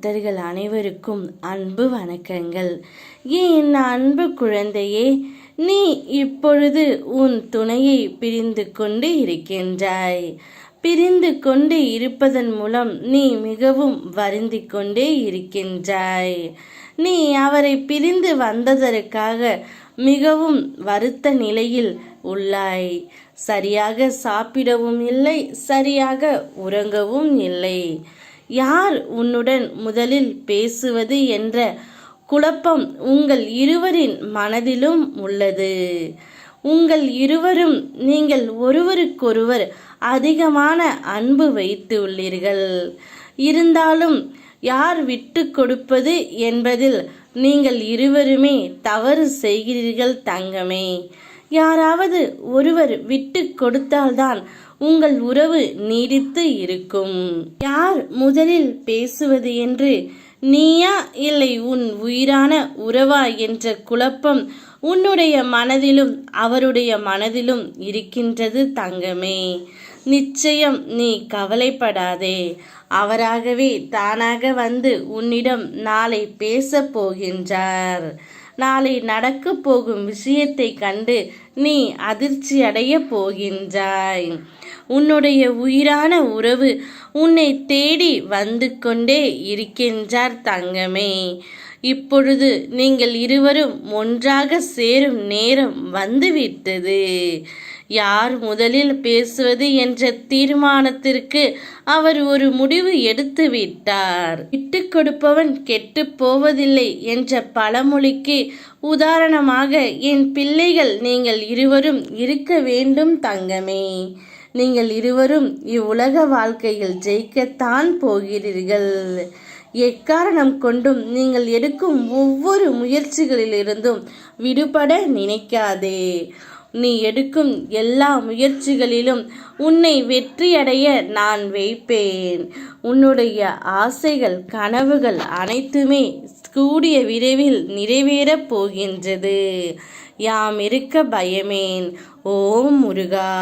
பக்தர்கள் அனைவருக்கும் அன்பு வணக்கங்கள். என் அன்பு குழந்தையே, நீ இப்பொழுது உன் துணையை பிரிந்து கொண்டு இருக்கின்றாய். பிரிந்து கொண்டு இருப்பதன் மூலம் நீ மிகவும் வருந்தி கொண்டே இருக்கின்றாய். நீ அவரை பிரிந்து வந்ததற்காக மிகவும் வருத்த நிலையில் உள்ளாய். சரியாக சாப்பிடவும் இல்லை, சரியாக உறங்கவும் இல்லை. யார் உன்னுடன் முதலில் பேசுவது என்ற குழப்பம் உங்கள் இருவரின் மனதிலும் உள்ளது. உங்கள் இருவரும் நீங்கள் ஒருவருக்கொருவர் அதிகமான அன்பு வைத்து உள்ளீர்கள். இருந்தாலும் யார் விட்டு கொடுப்பது என்பதில் நீங்கள் இருவருமே தவறு செய்கிறீர்கள் தங்கமே. யாராவது ஒருவர் விட்டு கொடுத்தால்தான் உங்கள் உறவு நீடித்து இருக்கும். யார் முதலில் பேசுவது என்று நீயா இல்லை உன் உயிரான உறவா என்ற குழப்பம் உன்னுடைய மனதிலும் அவருடைய மனதிலும் இருக்கின்றது தங்கமே. நிச்சயம் நீ கவலைப்படாதே. அவராகவே தானாக வந்து உன்னிடம் நாளை பேச போகின்றார். நாளை நடக்க போகும் விஷயத்தை கண்டு நீ அதிர்ச்சி அடைய போகின்றாய். உன்னுடைய உயிரான உறவு உன்னை தேடி வந்து கொண்டே இருக்கின்றார் தங்கமே. இப்பொழுது நீங்கள் இருவரும் ஒன்றாக சேரும் நேரம் வந்துவிட்டது. யார் முதலில் பேசுவது என்ற தீர்மானத்திற்கு அவர் ஒரு முடிவு எடுத்து விட்டார். விட்டு கொடுப்பவன் கெட்டு போவதில்லை என்ற பழமொழிக்கு உதாரணமாக என் பிள்ளைகள் நீங்கள் இருவரும் இருக்க வேண்டும் தங்கமே. நீங்கள் இருவரும் இவ்வுலக வாழ்க்கையில் ஜெயிக்கத்தான் போகிறீர்கள். எக்காரணம் கொண்டும் நீங்கள் எடுக்கும் ஒவ்வொரு முயற்சிகளிலிருந்தும் விடுபட நினைக்காதே. நீ எடுக்கும் எல்லா முயற்சிகளிலும் உன்னை வெற்றியடைய நான் வைப்பேன். உன்னுடைய ஆசைகள் கனவுகள் அனைத்துமே கூடிய விரைவில் நிறைவேறப் போகின்றது. யாம் இருக்க பயமேன். ஓம் முருகா.